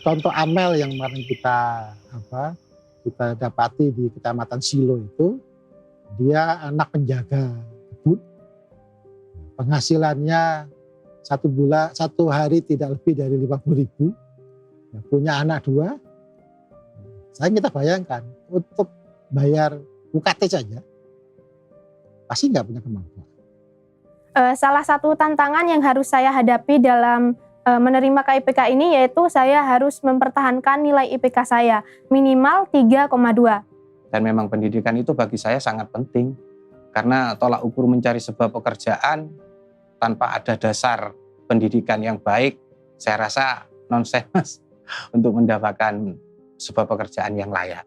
contoh amel yang kemarin kita dapati di Kecamatan Silo itu, dia anak penjaga kebun, penghasilannya satu hari tidak lebih dari 50.000, punya anak 2. Kita bayangkan untuk bayar UKT saja pasti nggak punya kemampuan. Salah satu tantangan yang harus saya hadapi dalam menerima KIPK ini yaitu saya harus mempertahankan nilai IPK saya minimal 3,2. Dan memang pendidikan itu bagi saya sangat penting karena tolak ukur mencari sebuah pekerjaan tanpa ada dasar pendidikan yang baik, saya rasa nonsens untuk mendapatkan sebuah pekerjaan yang layak.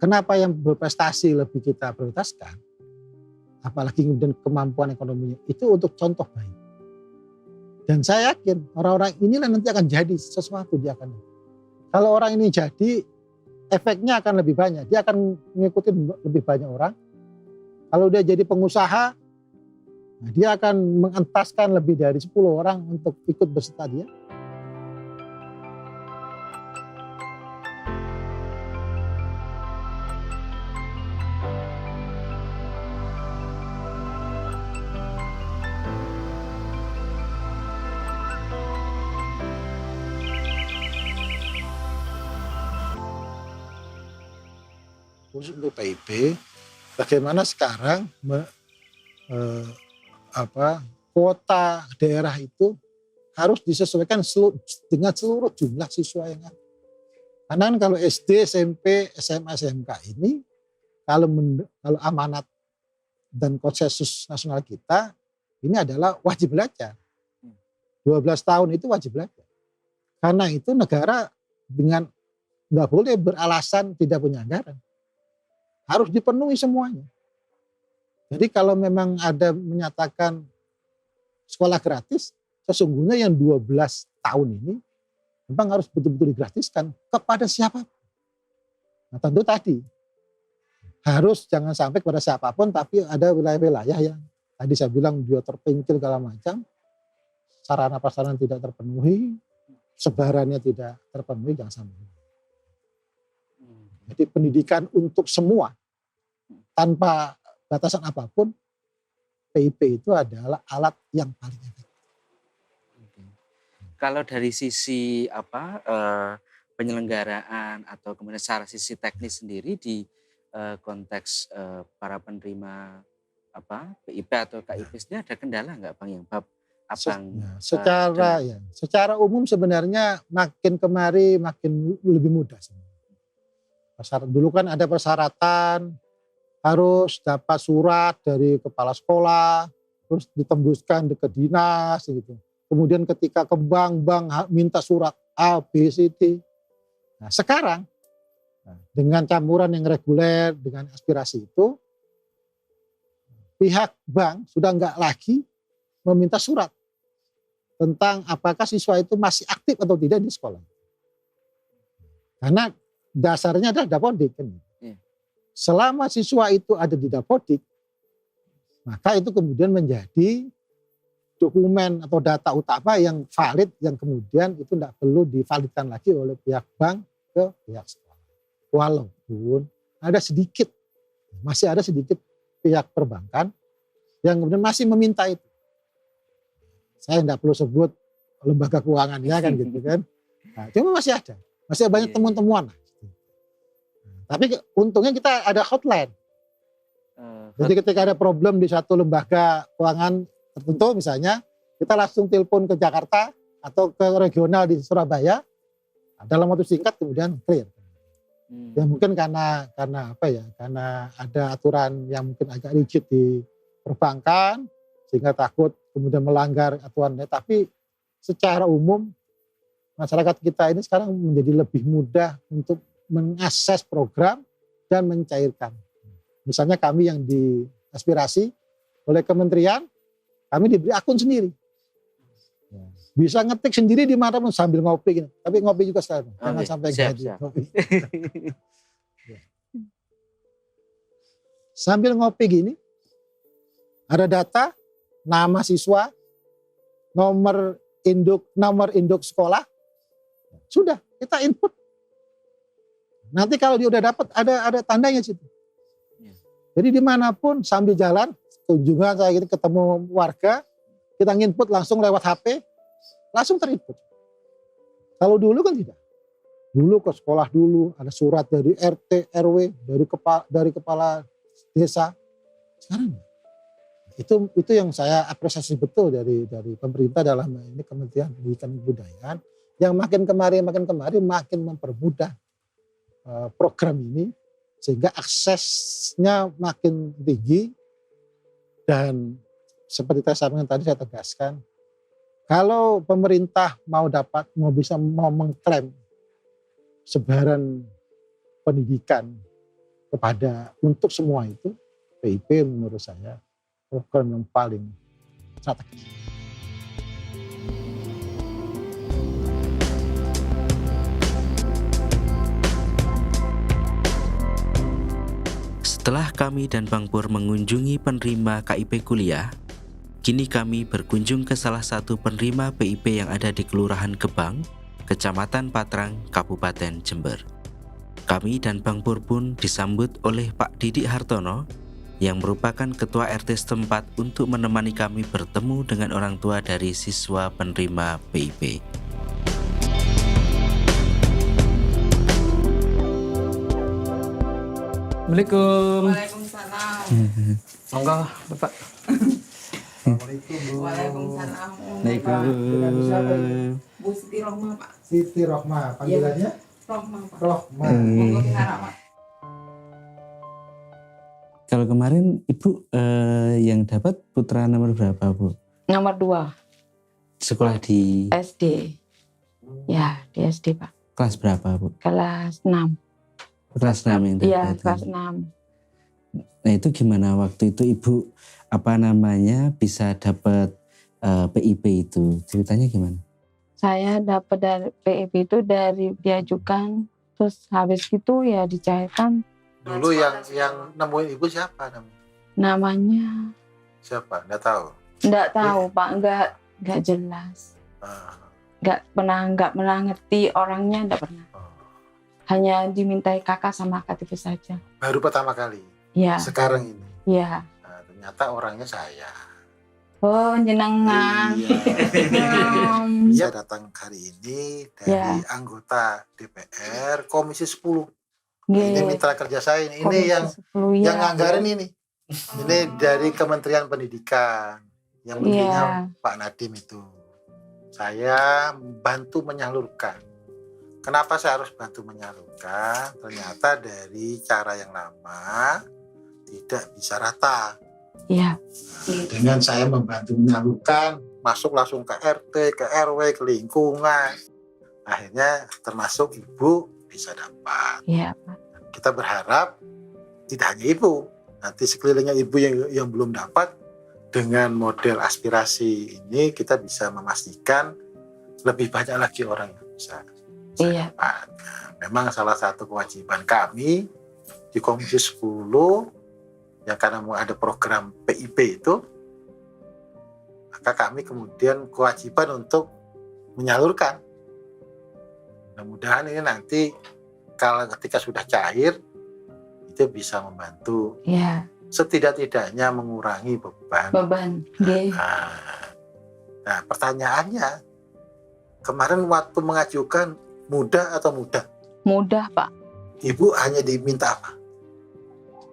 Kenapa yang berprestasi lebih kita prioritaskan? Apalagi kemudian kemampuan ekonominya itu untuk contoh baik. Dan saya yakin orang-orang inilah nanti akan jadi sesuatu dia akan. Kalau orang ini jadi, efeknya akan lebih banyak. Dia akan mengikuti lebih banyak orang. Kalau dia jadi pengusaha, dia akan mengentaskan lebih dari 10 orang untuk ikut beserta dia. Khusus untuk PIB, bagaimana sekarang kuota daerah itu harus disesuaikan dengan seluruh jumlah siswa yang ada. Karena kalau SD, SMP, SMA, SMK ini kalau amanat dan konsensus nasional kita ini adalah wajib belajar. 12 tahun itu wajib belajar. Karena itu negara dengan nggak boleh beralasan tidak punya anggaran. Harus dipenuhi semuanya. Jadi kalau memang ada menyatakan sekolah gratis, sesungguhnya yang 12 tahun ini memang harus betul-betul digratiskan kepada siapa. Nah tentu tadi harus jangan sampai kepada siapapun, tapi ada wilayah-wilayah yang tadi saya bilang dia terpencil segala macam, sarana prasarana tidak terpenuhi, sebarannya tidak terpenuhi, jangan sampai. Jadi pendidikan untuk semua tanpa batasan apapun, PIP itu adalah alat yang paling efektif. Kalau dari sisi penyelenggaraan atau kemudian secara sisi teknis sendiri di konteks para penerima PIP atau KIP sendiri ada kendala nggak Bang yang secara umum sebenarnya makin kemari makin lebih mudah sebenarnya. Dulu kan ada persyaratan harus dapat surat dari kepala sekolah, terus ditembuskan ke dinas gitu. Kemudian ketika ke bank minta surat A, B, C, D. Nah sekarang dengan campuran yang reguler, dengan aspirasi itu, pihak bank sudah enggak lagi meminta surat tentang apakah siswa itu masih aktif atau tidak di sekolah. Karena dasarnya adalah dapodik kan. Selama siswa itu ada di dapodik, maka itu kemudian menjadi dokumen atau data utama yang valid, yang kemudian itu tidak perlu divalidkan lagi oleh pihak bank ke pihak sekolah. Walaupun masih ada sedikit pihak perbankan yang kemudian masih meminta itu. Saya tidak perlu sebut lembaga keuangannya kan gitu kan. Nah, cuma masih banyak temuan-temuan. Tapi untungnya kita ada hotline. Jadi ketika ada problem di satu lembaga keuangan tertentu misalnya, kita langsung telepon ke Jakarta atau ke regional di Surabaya, dalam waktu singkat kemudian clear. Ya mungkin karena ada aturan yang mungkin agak rigid di perbankan, sehingga takut kemudian melanggar aturan. Tapi secara umum masyarakat kita ini sekarang menjadi lebih mudah untuk mengakses program dan mencairkan. Misalnya kami yang diaspirasi oleh kementerian, kami diberi akun sendiri. Bisa ngetik sendiri di mana pun sambil ngopi gitu. Tapi ngopi juga sekarang. Jangan sampai siap. Ngopi. Sambil ngopi gini, ada data, nama siswa, nomor induk sekolah, Sudah, kita input. Nanti kalau dia udah dapat, ada tandanya situ. Iya. Jadi dimanapun sambil jalan, kunjungan saya gitu ketemu warga, kita nginput langsung lewat HP, langsung terinput. Kalau dulu kan tidak. Dulu ke sekolah dulu, ada surat dari RT, RW, dari kepala desa. Sekarang itu yang saya apresiasi betul dari pemerintah dalam ini Kementerian Pendidikan dan Kebudayaan yang makin kemari makin mempermudah program ini sehingga aksesnya makin tinggi. Dan seperti tadi saya tegaskan, kalau pemerintah mau mengklaim sebaran pendidikan untuk semua itu, PIP menurut saya program yang paling strategis. Setelah kami dan Bang Pur mengunjungi penerima KIP kuliah, kini kami berkunjung ke salah satu penerima PIP yang ada di Kelurahan Gebang, Kecamatan Patrang, Kabupaten Jember. Kami dan Bang Pur pun disambut oleh Pak Didik Hartono yang merupakan Ketua RT setempat untuk menemani kami bertemu dengan orang tua dari siswa penerima PIP. Assalamualaikum. Waalaikumsalam. Monggo, Bapak. Assalamualaikum Bu. Waalaikumsalam. Waalaikumsalam. Bu Siti Rohma, Pak. Siti Rohma, panggilannya Rohma, Pak. Rohma. Monggo diharap, Pak. Kalau kemarin Ibu yang dapat putra nomor berapa, Bu? Nomor 2, Sekolah di SD. Ya, di SD, Pak. kelas berapa, Bu? Kelas 6. Kelas 6 yang dapat. Iya, kelas 6. Nah, itu gimana waktu itu Ibu bisa dapat PIP itu? Ceritanya gimana? Saya dapat dari PIP itu dari diajukan, terus habis itu ya dicairkan. Dulu yang nemuin ibu siapa namanya? Namanya Siapa? Nggak tahu. enggak tahu, Pak. Enggak jelas. Enggak pernah ngerti orangnya, enggak pernah. Hanya dimintai kakak sama KTP saja. Baru pertama kali. Iya, Sekarang ini. iya. Nah, ternyata orangnya saya. Oh, jenengan. Iya. Saya datang hari ini dari Ya. anggota DPR Komisi 10. Ini Nggih. mitra kerja saya ini. Ini Komisi yang 10, ya. yang nganggarin ini. Ini dari Kementerian Pendidikan. Yang menterinya Pak Nadiem itu. Saya bantu menyalurkan. Kenapa saya harus bantu menyalurkan? Ternyata dari cara yang lama tidak bisa rata. Iya. Dengan saya membantu menyalurkan, masuk langsung ke RT, ke RW, ke lingkungan. Akhirnya termasuk ibu bisa dapat. Iya, Pak. Kita berharap tidak hanya ibu, nanti sekelilingnya ibu yang belum dapat, dengan model aspirasi ini kita bisa memastikan lebih banyak lagi orang yang bisa Iya. dapat. Nah, memang salah satu kewajiban kami di Komisi 10 yang karena mau ada program PIP itu, maka kami kemudian kewajiban untuk menyalurkan. Mudah-mudahan ini nanti kalau ketika sudah cair itu bisa membantu Iya. setidak-tidaknya mengurangi beban. Nggih. Nah, pertanyaannya kemarin waktu mengajukan mudah atau mudah? Mudah, Pak. Ibu hanya diminta apa?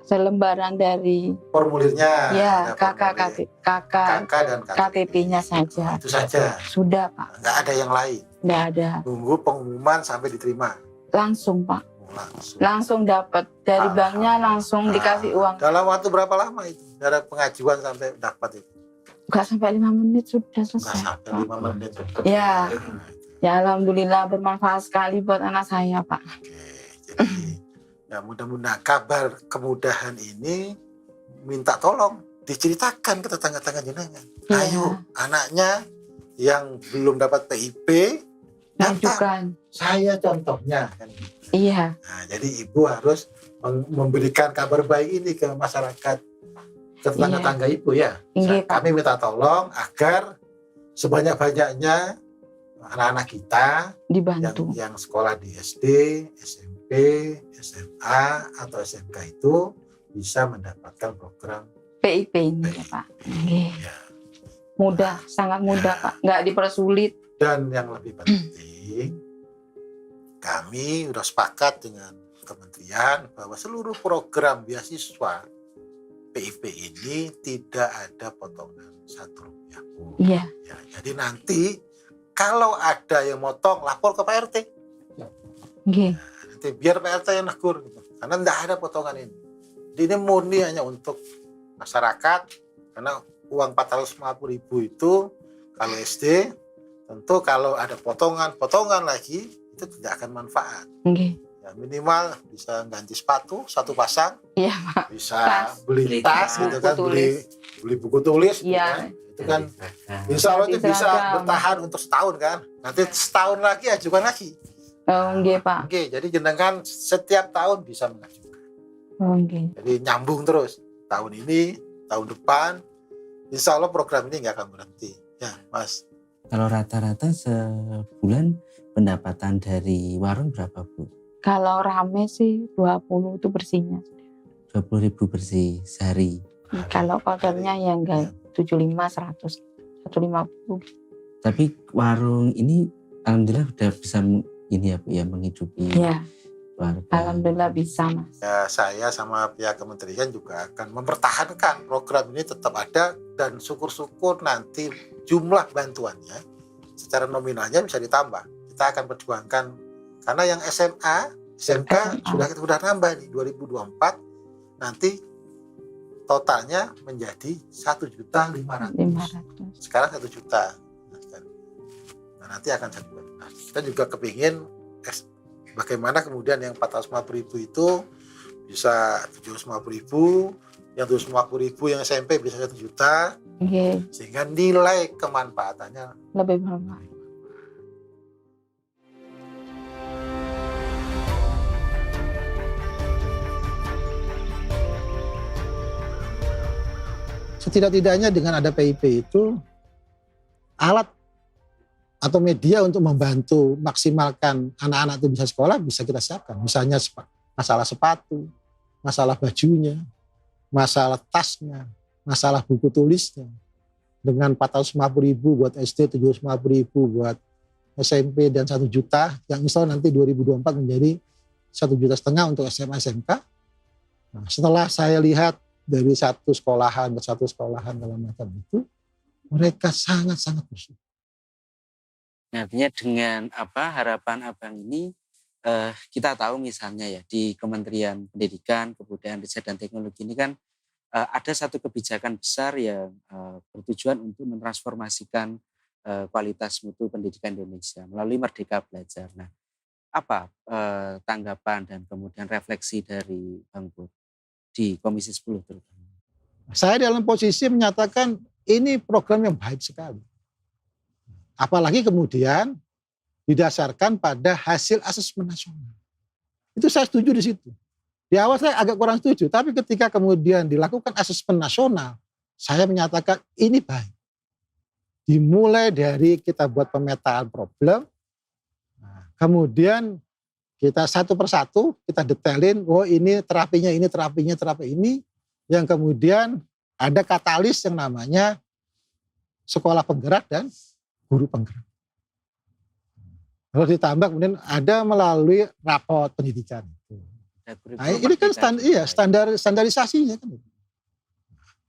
Selembaran dari Formulirnya. ya ada kakak formulir. kakak Kakak dan KTP-nya saja. Itu saja. Sudah, Pak. Nggak ada yang lain. Enggak ada. Nunggu pengumuman sampai diterima. Langsung, Pak. Langsung. Langsung dapat dari banknya, langsung dikasih uang. Dalam waktu berapa lama itu? Dari pengajuan sampai dapat itu? Enggak sampai 5 menit sudah Nggak selesai. sampai 5 menit. Ya. Ya, alhamdulillah bermanfaat sekali buat anak saya, Pak. Oke, jadi ya mudah-mudahan kabar kemudahan ini minta tolong diceritakan ke tetangga-tetangga jenengan. Iya. Ayo anaknya yang belum dapat PIP daftar. Lanjutkan. Saya contohnya kan. Iya. Nah, jadi ibu harus memberikan kabar baik ini ke masyarakat, ke tetangga-tetangga ibu ya. Iya, Pak. Kami minta tolong agar sebanyak-banyaknya anak-anak kita dibantu. yang sekolah di SD, SMP, SMA atau SMK itu bisa mendapatkan program PIP ini ya Pak. Nggih. ya. Mudah, sangat mudah Pak. Nggak dipersulit. Dan yang lebih penting, kami sudah sepakat dengan kementerian bahwa seluruh program beasiswa PIP ini tidak ada potongan Rp1 pun. Iya. Ya, jadi nanti kalau ada yang motong, lapor ke Pak RT. Nggih. Nanti biar Pak RT yang negur. Gitu. Karena tidak ada potongan ini. Jadi ini murni hanya untuk masyarakat. Karena uang Rp450.000 itu kalau SD, tentu kalau ada potongan lagi, itu tidak akan manfaat. Nggih. Ya, minimal bisa ganti sepatu, 1 pasang. Iya Pak. Bisa Tas. beli tas, gitu kan, Buku beli buku tulis. Gitu Iya. kan. Itu kan insya Allah itu Ganti bisa seragam. bertahan untuk setahun kan. Nanti setahun lagi ajukan lagi. Oh, nggih Pak. Oke, jadi jenengan setiap tahun bisa mengajukan. Oh, nggih. Jadi nyambung terus. Tahun ini, tahun depan, insya Allah program ini nggak akan berhenti. Ya, Mas. Kalau rata-rata sebulan pendapatan dari warung berapa Bu? Kalau rame sih 20 itu bersihnya. 20.000 bersih sehari. Kalau kotornya ya enggak 75, 100, 150. Tapi warung ini alhamdulillah udah bisa ini ya Bu ya, menghidupi Iya, warga. alhamdulillah bisa Mas. Ya, saya sama pihak kementerian juga akan mempertahankan program ini tetap ada dan syukur-syukur nanti jumlah bantuannya secara nominalnya bisa ditambah. Kita akan perjuangkan karena yang SMA, SMK sudah nambah nih 2024 nanti totalnya menjadi 1.500.000. 500. Sekarang 1 juta. Nah, nanti akan 1 juta. Kita juga kepingin bagaimana kemudian yang 450.000 itu bisa 750.000, yang 750.000 yang SMP bisa 1 juta, Nggih, sehingga nilai kemanfaatannya lebih bermanfaat. setidak-tidaknya dengan ada PIP itu alat atau media untuk membantu maksimalkan anak-anak itu bisa sekolah bisa kita siapkan. Misalnya masalah sepatu, masalah bajunya, masalah tasnya, masalah buku tulisnya. Dengan 450.000 buat SD, 750.000 buat SMP dan 1 juta yang insya Allah nanti 2024 menjadi 1,5 juta untuk SMA SMK. Nah, setelah saya lihat dari satu sekolahan ke satu sekolahan dalam macam itu, mereka sangat-sangat bersyukur. Nah, artinya dengan harapan Abang ini kita tahu misalnya ya di Kementerian Pendidikan, Kebudayaan, Riset dan Teknologi ini kan ada satu kebijakan besar yang bertujuan untuk mentransformasikan kualitas mutu pendidikan Indonesia melalui Merdeka Belajar. Nah, apa tanggapan dan kemudian refleksi dari Bang Pur di Komisi 10 terutama? Saya dalam posisi menyatakan ini program yang baik sekali. Apalagi kemudian didasarkan pada hasil asesmen nasional. Itu saya setuju di situ. Di awal saya agak kurang setuju, tapi ketika kemudian dilakukan asesmen nasional, saya menyatakan ini baik. Dimulai dari kita buat pemetaan problem, kemudian kita satu persatu kita detailin, oh ini terapinya ini, terapinya terapi ini, yang kemudian ada katalis yang namanya sekolah penggerak dan guru penggerak. Kalau ditambah kemudian ada melalui rapor pendidikan. Nah, ini kan standarisasinya kan.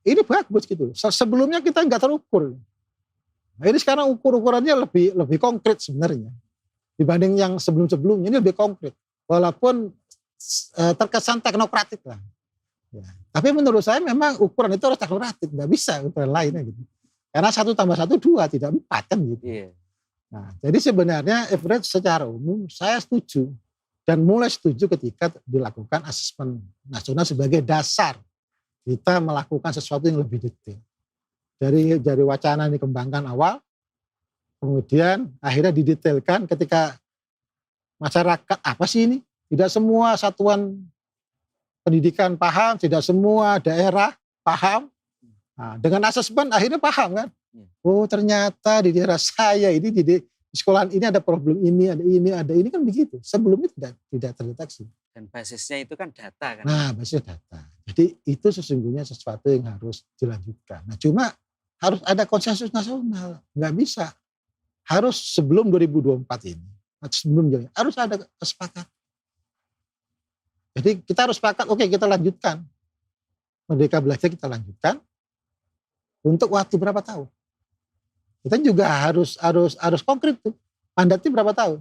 Ini bagus gitu. Sebelumnya kita nggak terukur. Nah, ini sekarang ukurannya lebih konkret sebenarnya dibanding yang sebelum-sebelumnya. Ini lebih konkret, walaupun terkesan teknokratik lah. Ya. Tapi menurut saya memang ukuran itu harus teknokratik, nggak bisa ukuran lainnya gitu. Karena 1 tambah 1 2 tidak 4 kan gitu. Iya. Nah, jadi sebenarnya average secara umum saya setuju dan mulai setuju ketika dilakukan asesmen nasional sebagai dasar kita melakukan sesuatu yang lebih detail. Dari wacana yang dikembangkan awal, kemudian akhirnya didetailkan ketika masyarakat apa sih ini? Tidak semua satuan pendidikan paham, tidak semua daerah paham. Nah, dengan asesmen akhirnya paham kan? Oh ternyata di daerah saya ini di sekolahan ini ada problem ini, ada ini kan begitu. Sebelumnya tidak terdeteksi. Dan basisnya itu kan data kan. Nah, basisnya data. Jadi itu sesungguhnya sesuatu yang harus dilanjutkan. Nah, cuma harus ada konsensus nasional. Nggak bisa. Harus sebelum 2024 ini. Atau sebelum harus ada kesepakatan. Jadi kita harus sepakat, oke kita lanjutkan. Merdeka Belajar kita lanjutkan. Untuk waktu berapa tahun? Kita juga harus konkret tuh. Mandatnya berapa tahun?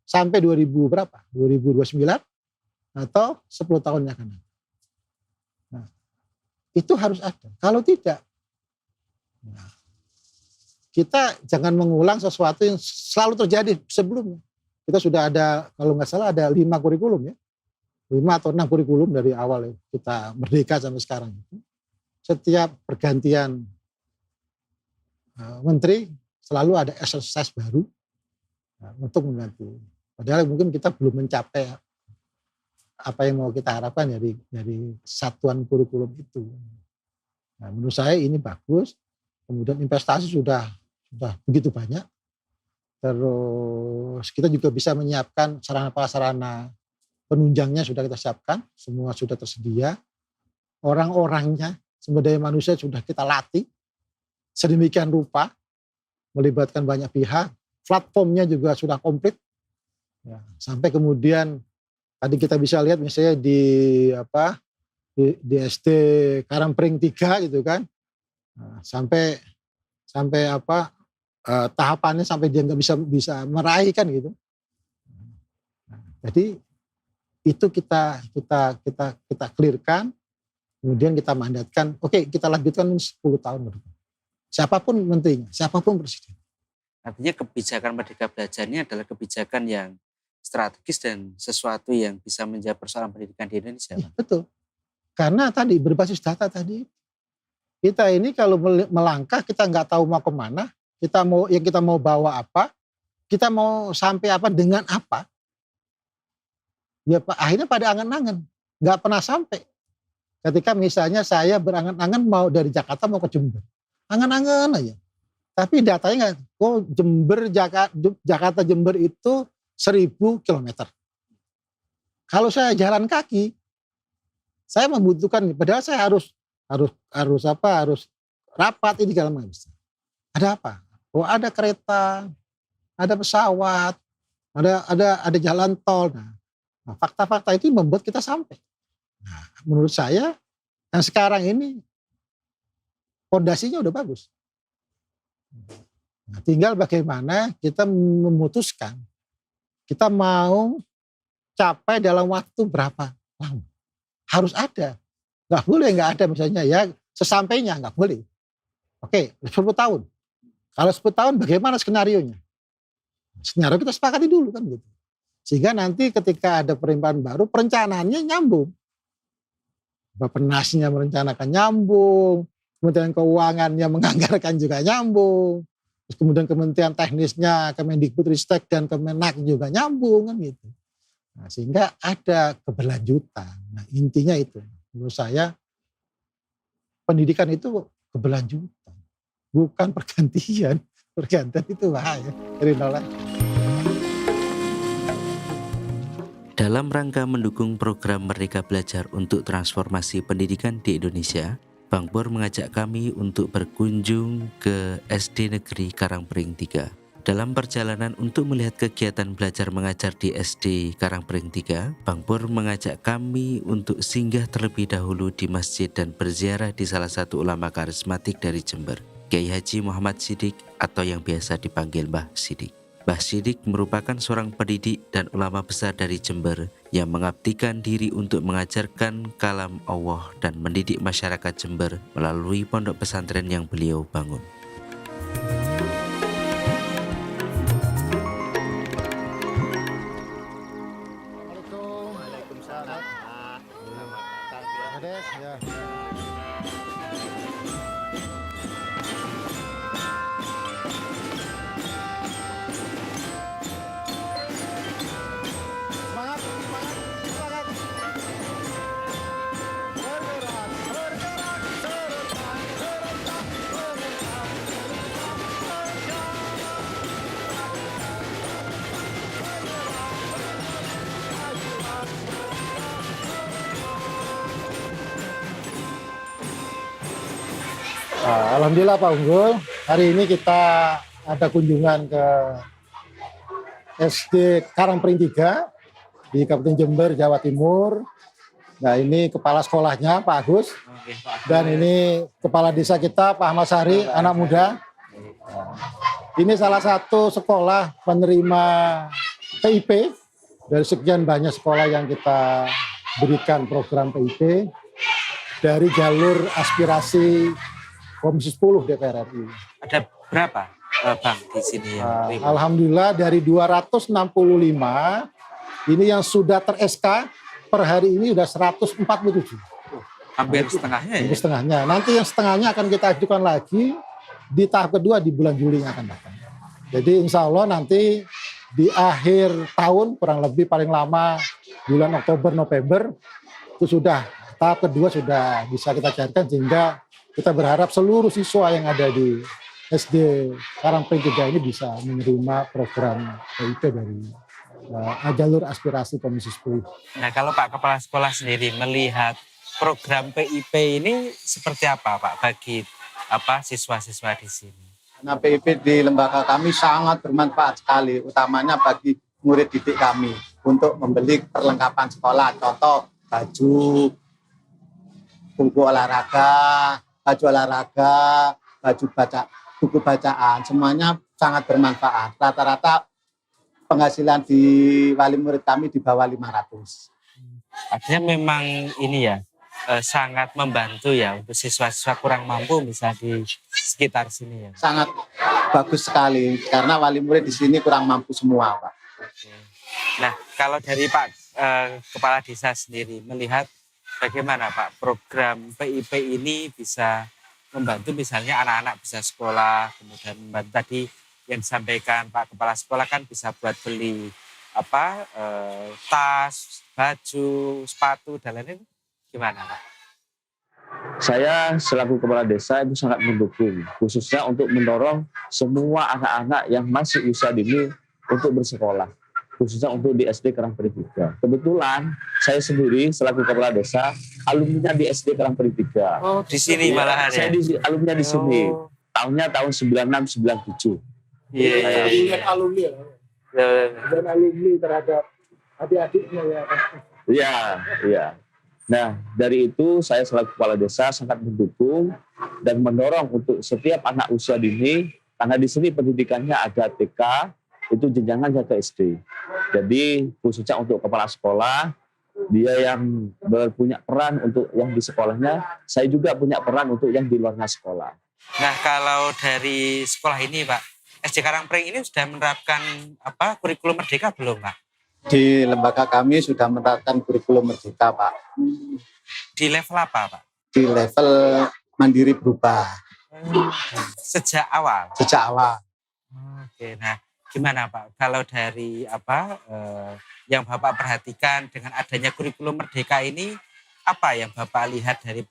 Sampai 2000 berapa? 2029 atau 10 tahun yang akan datang. Nah, itu harus ada. Kalau tidak, nah, kita jangan mengulang sesuatu yang selalu terjadi sebelumnya. Kita sudah ada, kalau nggak salah ada 5 kurikulum ya. 5 atau 6 kurikulum dari awal kita merdeka sampai sekarang. Setiap pergantian menteri selalu ada exercise baru untuk mengganti. Padahal mungkin kita belum mencapai apa yang mau kita harapkan dari satuan kurikulum itu. Nah, menurut saya ini bagus. Kemudian investasi sudah begitu banyak. Terus kita juga bisa menyiapkan sarana-prasarana penunjangnya sudah kita siapkan, semua sudah tersedia. Orang-orangnya, sumber daya manusia sudah kita latih sedemikian rupa, melibatkan banyak pihak. Platformnya juga sudah komplit. Ya, sampai kemudian tadi kita bisa lihat misalnya di SD Karangpring 3 gitu kan. Nah, sampai tahapannya sampai dia nggak bisa meraih kan gitu. Nah, jadi itu kita clearkan, kemudian kita mandatkan, oke kita lanjutkan 10 tahun berikutnya. Siapapun menterinya, siapapun presiden. Artinya kebijakan Merdeka Belajar ini adalah kebijakan yang strategis dan sesuatu yang bisa menjawab persoalan pendidikan di Indonesia. Ya, betul. Karena tadi berbasis data tadi, kita ini kalau melangkah kita nggak tahu mau kemana, kita mau bawa apa, kita mau sampai apa dengan apa. Ya Pak, akhirnya pada angan-angan, nggak pernah sampai. Ketika misalnya saya berangan-angan mau dari Jakarta mau ke Jember, angan-angan aja. Tapi datanya nggak, Jakarta Jember itu 1000 kilometer. Kalau saya jalan kaki, saya membutuhkan, padahal saya harus rapat ini segala macam. Ada apa? Oh ada kereta, ada pesawat, ada jalan tol. Nah, fakta-fakta itu membuat kita sampai. Nah, menurut saya yang sekarang ini fondasinya udah bagus. Nah, tinggal bagaimana kita memutuskan kita mau capai dalam waktu berapa lama. Harus ada. Nggak boleh nggak ada misalnya ya sesampainya nggak boleh. Oke 10 tahun. Kalau 10 tahun bagaimana skenarionya? Skenario kita sepakati dulu kan gitu. Sehingga nanti ketika ada pemerintahan baru, perencanaannya nyambung. Bappenasnya merencanakan nyambung, Kementerian Keuangannya menganggarkan juga nyambung, terus kemudian Kementerian Teknisnya, Kemendikbudristek dan Kemenak juga nyambung kan gitu. Nah, sehingga ada keberlanjutan. Nah, intinya itu. Menurut saya pendidikan itu keberlanjutan, bukan pergantian. Pergantian itu bahaya dari nol. Dalam rangka mendukung program Merdeka Belajar untuk transformasi pendidikan di Indonesia, Bang Bor mengajak kami untuk berkunjung ke SD Negeri Karangpring 3. Dalam perjalanan untuk melihat kegiatan belajar mengajar di SD Karangpring 3, Bang Bor mengajak kami untuk singgah terlebih dahulu di masjid dan berziarah di salah satu ulama karismatik dari Jember, Kiai Haji Muhammad Siddiq atau yang biasa dipanggil Mbah Siddiq. Mbah Siddiq merupakan seorang pendidik dan ulama besar dari Jember yang mengabdikan diri untuk mengajarkan kalam Allah dan mendidik masyarakat Jember melalui pondok pesantren yang beliau bangun. Alhamdulillah Pak Unggul, hari ini kita ada kunjungan ke SD Karangpring 3 di Kabupaten Jember, Jawa Timur. Nah ini kepala sekolahnya Pak Agus, dan ini kepala desa kita Pak Ahmad Sari, anak muda. Ini salah satu sekolah penerima PIP dari sekian banyak sekolah yang kita berikan program PIP dari jalur aspirasi Komisi 10 DPR RI. Ada berapa Bang di sini yang terima? Alhamdulillah dari 265 ini yang sudah ter-SK per hari ini sudah 147. Hampir setengahnya ya? Hampir setengahnya. Nanti yang setengahnya akan kita ajukan lagi di tahap kedua di bulan Juli yang akan datang. Jadi insya Allah nanti di akhir tahun kurang lebih paling lama bulan Oktober November itu sudah tahap kedua sudah bisa kita cairkan, sehingga kita berharap seluruh siswa yang ada di SD Karangpring 3 ini bisa menerima program PIP dari jalur aspirasi Komisi 10. Nah kalau Pak Kepala Sekolah sendiri melihat program PIP ini seperti apa Pak bagi siswa-siswa di sini? Nah, PIP di lembaga kami sangat bermanfaat sekali, utamanya bagi murid didik kami untuk membeli perlengkapan sekolah, contoh baju, buku olahraga, buku bacaan, semuanya sangat bermanfaat. Rata-rata penghasilan di wali murid kami di bawah 500. Artinya memang ini ya, sangat membantu ya untuk siswa-siswa kurang mampu bisa di sekitar sini ya. Sangat bagus sekali karena wali murid di sini kurang mampu semua, Pak. Nah, kalau dari Pak Kepala Desa sendiri melihat bagaimana Pak program PIP ini bisa membantu misalnya anak-anak bisa sekolah, kemudian membantu tadi yang disampaikan Pak Kepala Sekolah kan bisa buat beli tas, baju, sepatu dan lain-lain. Gimana Pak? Saya selaku kepala desa itu sangat mendukung, khususnya untuk mendorong semua anak-anak yang masih usia dini untuk bersekolah, khususnya untuk di SD Karangpring 3. Kebetulan saya sendiri selaku kepala desa alumninya di SD Karangpring 3. Oh, di sini malahan ya? Saya alumninya di sini. Tahunnya tahun 96-97. Iya. Alumni dan alumni terhadap adik-adiknya ya. Iya. Nah, dari itu saya selaku kepala desa sangat mendukung dan mendorong untuk setiap anak usia dini, karena di sini pendidikannya ada TK, itu jenjangannya ke SD. Jadi khususnya untuk kepala sekolah, dia yang punya peran untuk yang di sekolahnya, saya juga punya peran untuk yang di luarnya sekolah. Nah, kalau dari sekolah ini Pak, SD Karangpring ini sudah menerapkan kurikulum merdeka belum Pak? Di lembaga kami sudah menerapkan kurikulum merdeka, Pak. Di level apa, Pak? Di level mandiri berubah. Sejak awal? Sejak awal. Oke, nah gimana Pak? Kalau dari yang Bapak perhatikan dengan adanya kurikulum merdeka ini, apa yang Bapak lihat dari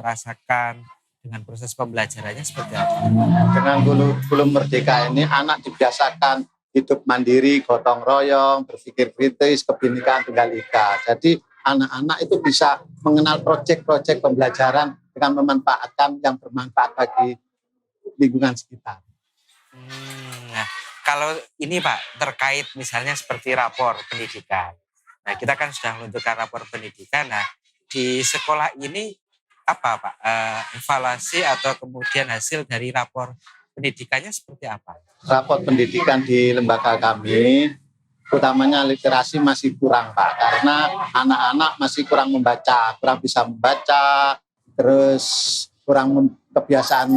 rasakan dengan proses pembelajarannya seperti apa? Dengan kurikulum merdeka ini anak dibiasakan hidup mandiri, gotong royong, berpikir kritis, kebinekaan tunggal ika. Jadi anak-anak itu bisa mengenal proyek-proyek pembelajaran dengan memanfaatkan yang bermanfaat bagi lingkungan sekitar. Nah, kalau ini Pak terkait misalnya seperti rapor pendidikan. Nah, kita kan sudah menentukan rapor pendidikan. Nah, di sekolah ini apa Pak evaluasi atau kemudian hasil dari rapor pendidikannya seperti apa? Rapor pendidikan di lembaga kami, utamanya literasi masih kurang Pak, karena anak-anak masih kurang membaca, kurang bisa membaca, terus kurang kebiasaan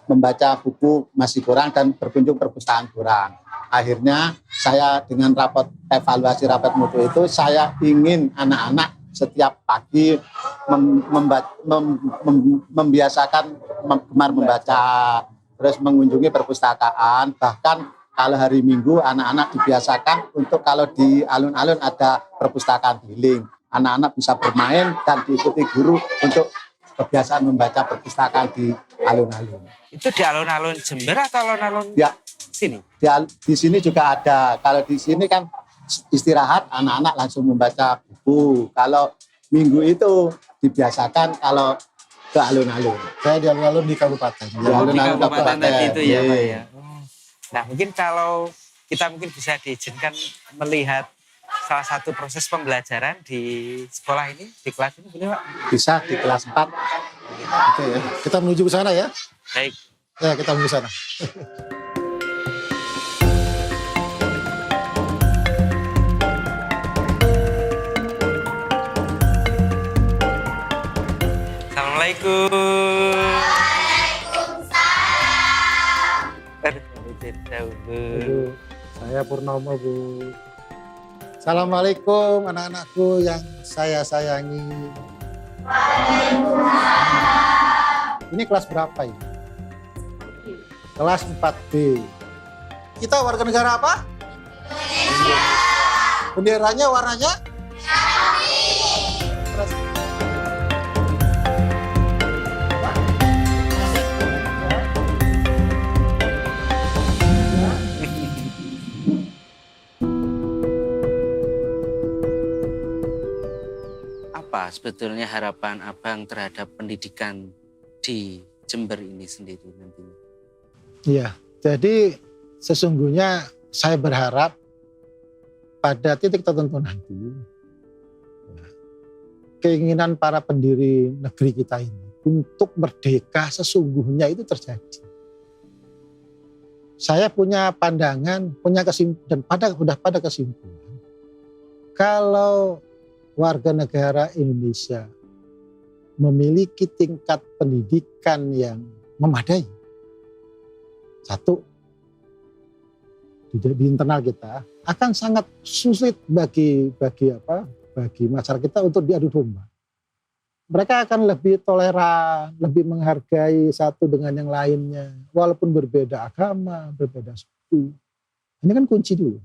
membaca buku masih kurang dan berkunjung perpustakaan kurang. Akhirnya saya dengan evaluasi rapor mutu itu, saya ingin anak-anak setiap pagi membiasakan gemar membaca, terus mengunjungi perpustakaan, bahkan kalau hari Minggu anak-anak dibiasakan untuk kalau di alun-alun ada perpustakaan keliling. Anak-anak bisa bermain dan diikuti guru untuk kebiasaan membaca perpustakaan di alun-alun. Itu di alun-alun Jember atau alun-alun sini? Di sini juga ada. Kalau di sini kan istirahat, anak-anak langsung membaca buku. Kalau Minggu itu dibiasakan kalau ke alun-alun. Saya di alun-alun di kabupaten. Di Oh, di alun-alun kabupaten tadi itu ya, Pak Iya. ya. Oh. Nah, mungkin kalau kita mungkin bisa diizinkan melihat salah satu proses pembelajaran di sekolah ini, di kelas ini, boleh Pak? Bisa di kelas 4. Oke ya. Kita menuju ke sana ya. Baik. Ya, kita menuju ke sana. Assalamualaikum. Waalaikumsalam. Bu, saya Purnomo, Bu. Assalamualaikum anak-anakku yang saya sayangi. Ini kelas berapa ini? Kelas 4B. Kita warga negara apa? Indonesia. Benderanya warnanya? Apa sebetulnya harapan Abang terhadap pendidikan di Jember ini sendiri nantinya? Iya, jadi sesungguhnya saya berharap pada titik tertentu nanti keinginan para pendiri negeri kita ini untuk merdeka sesungguhnya itu terjadi. Saya punya pandangan, punya kesimpulan, dan udah pada kesimpulan kalau warga negara Indonesia memiliki tingkat pendidikan yang memadai. Satu, di internal kita akan sangat sulit bagi masyarakat kita untuk diadu domba. Mereka akan lebih toleran, lebih menghargai satu dengan yang lainnya, walaupun berbeda agama, berbeda suku. Ini kan kunci dulu.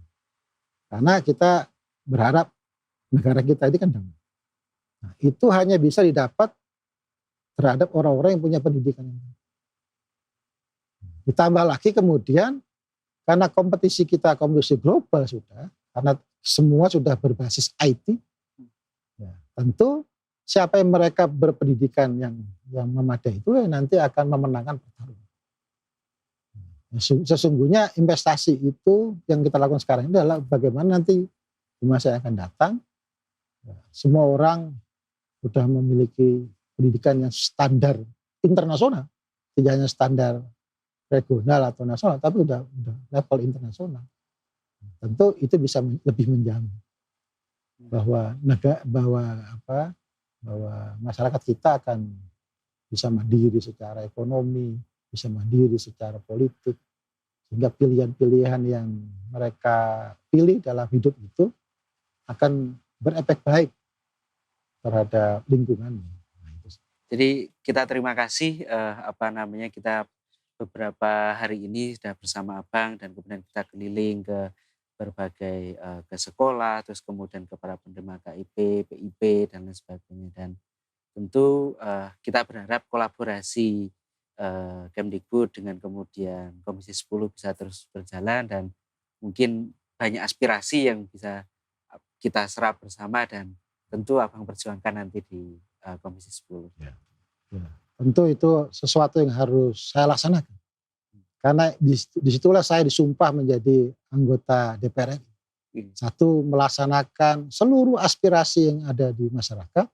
Karena kita berharap negara kita ini kan damai. Nah, itu hanya bisa didapat terhadap orang-orang yang punya pendidikan yang baik. Ditambah lagi kemudian karena kompetisi kita kompetisi global sudah, karena semua sudah berbasis IT, ya, tentu siapa yang mereka berpendidikan yang memadai itu nanti akan memenangkan pertarungan. Sesungguhnya investasi itu yang kita lakukan sekarang ini adalah bagaimana nanti di masa yang akan datang semua orang sudah memiliki pendidikan yang standar internasional, tidak hanya standar regional atau nasional, tapi udah level internasional. Tentu itu bisa lebih menjamin bahwa masyarakat kita akan bisa mandiri secara ekonomi, bisa mandiri secara politik, sehingga pilihan-pilihan yang mereka pilih dalam hidup itu akan berefek baik terhadap lingkungannya. Jadi kita terima kasih kita beberapa hari ini sudah bersama Abang dan kemudian kita keliling ke berbagai ke sekolah, terus kemudian ke para penerima KIP, PIP dan lain sebagainya. Dan tentu kita berharap kolaborasi Kemdikbud dengan kemudian Komisi 10 bisa terus berjalan dan mungkin banyak aspirasi yang bisa kita serap bersama dan tentu Abang perjuangkan nanti di Komisi 10. Ya. Tentu itu sesuatu yang harus saya laksanakan. Karena disitulah saya disumpah menjadi anggota DPR RI. Satu, melaksanakan seluruh aspirasi yang ada di masyarakat.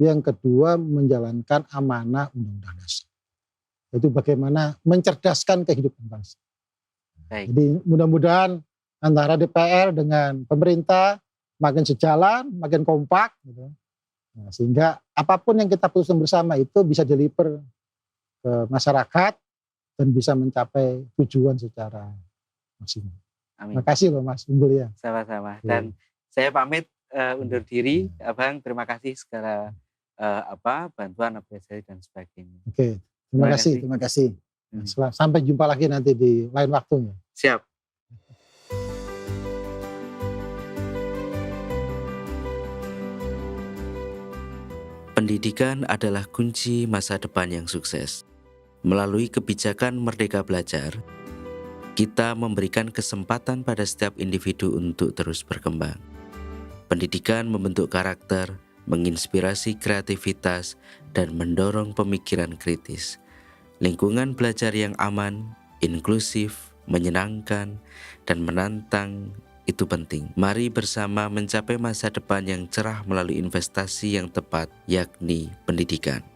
Yang kedua, menjalankan amanah Undang-Undang Dasar. Itu bagaimana mencerdaskan kehidupan bangsa. Baik. Jadi mudah-mudahan antara DPR dengan pemerintah makin sejalan, makin kompak. Gitu. Nah, sehingga apapun yang kita putuskan bersama itu bisa deliver ke masyarakat dan bisa mencapai tujuan secara maksimal. Amin. Terima kasih loh Mas Unggul ya. Sama-sama. Dan saya pamit undur diri, Abang. Terima kasih segala bantuan, apresiasi dan sebagainya. Oke, terima kasih. Sampai jumpa lagi nanti di lain waktunya. Siap. Pendidikan adalah kunci masa depan yang sukses. Melalui kebijakan Merdeka Belajar, kita memberikan kesempatan pada setiap individu untuk terus berkembang. Pendidikan membentuk karakter, menginspirasi kreativitas, dan mendorong pemikiran kritis. Lingkungan belajar yang aman, inklusif, menyenangkan, dan menantang itu penting. Mari bersama mencapai masa depan yang cerah melalui investasi yang tepat, yakni pendidikan.